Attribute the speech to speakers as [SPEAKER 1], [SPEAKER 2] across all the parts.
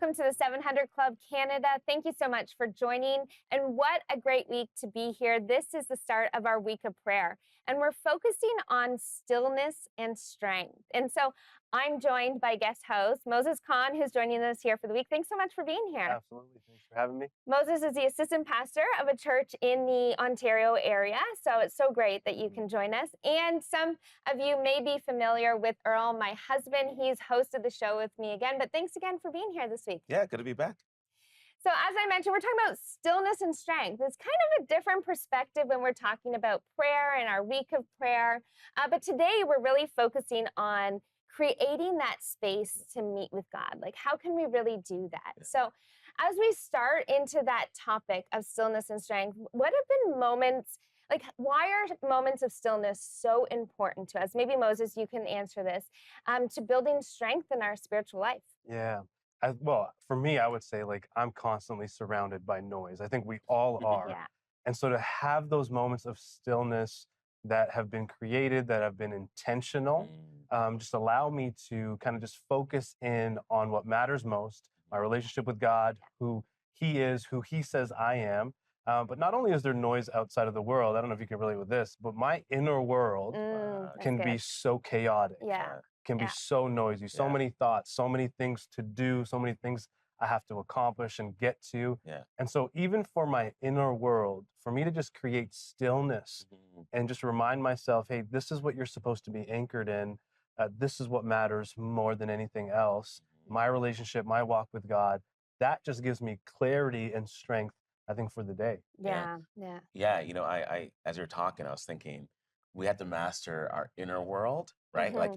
[SPEAKER 1] welcome to the 700 Club Canada. Thank you so much for joining. And what a great week to be here. This is the start of our week of prayer, and we're focusing on stillness and strength. And so I'm joined by guest host Moses Khan, who's joining us here for the week. Thanks so much for being here.
[SPEAKER 2] Absolutely. Thanks for having me.
[SPEAKER 1] Moses is the assistant pastor of a church in the Ontario area, so it's so great that you can join us. And some of you may be familiar with Earl, my husband. He's hosted the show with me again, but thanks again for being here this week.
[SPEAKER 3] Yeah, good to be back.
[SPEAKER 1] So as I mentioned, we're talking about stillness and strength. It's kind of a different perspective when we're talking about prayer and our week of prayer. But today we're really focusing on creating that space to meet with God. Like, how can we really do that?
[SPEAKER 3] Yeah.
[SPEAKER 1] So as we start into that topic of stillness and strength, what have been moments, like why are moments of stillness so important to us? Maybe Moses, you can answer this, to building strength in our spiritual life.
[SPEAKER 2] Yeah. Well, for me, I would say like I'm constantly surrounded by noise. I think we all are.
[SPEAKER 1] Yeah.
[SPEAKER 2] And so to have those moments of stillness that have been created, that have been intentional, just allow me to kind of just focus in on what matters most, my relationship with God, who He is, who He says I am. But not only is there noise outside of the world, I don't know if you can relate with this, but my inner world can be so chaotic,
[SPEAKER 1] Yeah.
[SPEAKER 2] can be so noisy, so many thoughts, so many things to do, so many things I have to accomplish and get to.
[SPEAKER 3] Yeah.
[SPEAKER 2] And so even for my inner world, for me to just create stillness and just remind myself, hey, this is what you're supposed to be anchored in. This is what matters more than anything else. My relationship, my walk with God, that just gives me clarity and strength, I think, for the day.
[SPEAKER 1] Yeah.
[SPEAKER 3] Yeah, you know, I as you're talking, I was thinking we have to master our inner world, right? Like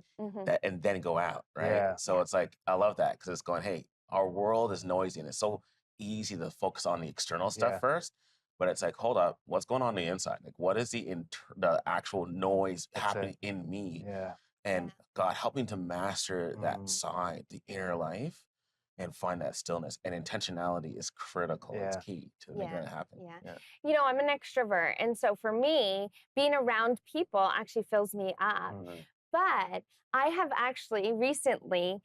[SPEAKER 3] that, and then go out, right?
[SPEAKER 2] Yeah.
[SPEAKER 3] So it's like, I love that because it's going, hey, our world is noisy and it's so easy to focus on the external stuff first. But it's like, hold up, what's going on the inside? Like, what is the actual noise happening in me?
[SPEAKER 2] Yeah.
[SPEAKER 3] And God, helping to master that side, the inner life, and find that stillness. And intentionality is critical. It's key to making it happen.
[SPEAKER 1] Yeah. You know, I'm an extrovert. And so for me, being around people actually fills me up. But I have actually recently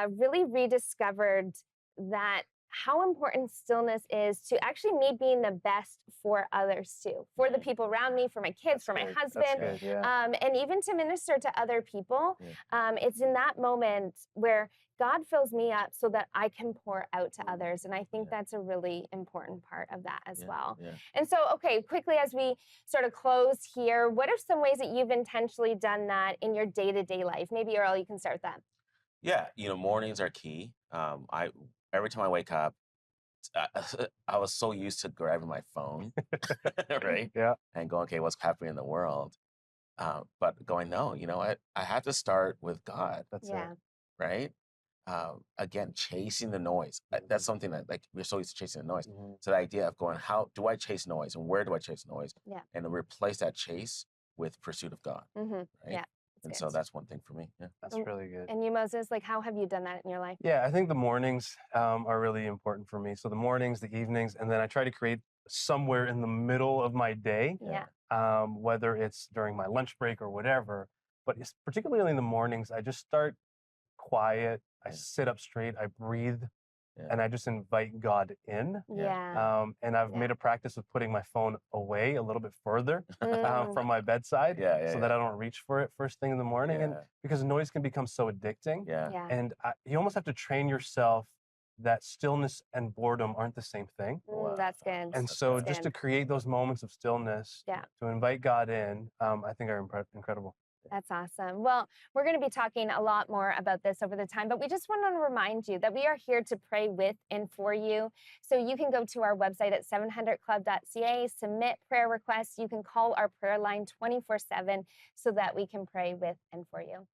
[SPEAKER 1] really rediscovered that how important stillness is to actually me being the best for others too, for the people around me, for my kids, for my husband, and even to minister to other people. It's in that moment where God fills me up so that I can pour out to others. And I think that's a really important part of that as well. And so, okay, quickly as we sort of close here, what are some ways that you've intentionally done that in your day-to-day life? Maybe Earl, you can start with that.
[SPEAKER 3] Yeah, you know, mornings are key. Every time I wake up, I was so used to grabbing my phone, right?
[SPEAKER 2] Yeah.
[SPEAKER 3] And going, okay, what's happening in the world? But going, no, you know what? I have to start with God.
[SPEAKER 2] That's it.
[SPEAKER 3] Right? Again, chasing the noise. That's something that, like, we're so used to chasing the noise. So the idea of going, how do I chase noise and where do I chase noise? And then replace that chase with pursuit of God. Right?
[SPEAKER 1] Yeah.
[SPEAKER 3] And so that's one thing for me. Yeah.
[SPEAKER 2] That's really good.
[SPEAKER 1] And you, Moses, like how have you done that in your life?
[SPEAKER 2] Yeah, I think the mornings are really important for me. So the mornings, the evenings, and then I try to create somewhere in the middle of my day, whether it's during my lunch break or whatever. But it's particularly in the mornings, I just start quiet. I sit up straight. I breathe. And I just invite God in. And I've made a practice of putting my phone away a little bit further from my bedside so that I don't reach for it first thing in the morning. And because noise can become so addicting. And you almost have to train yourself that stillness and boredom aren't the same thing.
[SPEAKER 1] That's good.
[SPEAKER 2] And so just to create those moments of stillness, to invite God in, I think are incredible.
[SPEAKER 1] That's awesome. Well, we're going to be talking a lot more about this over the time, but we just want to remind you that we are here to pray with and for you. So you can go to our website at 700club.ca, submit prayer requests. You can call our prayer line 24/7 so that we can pray with and for you.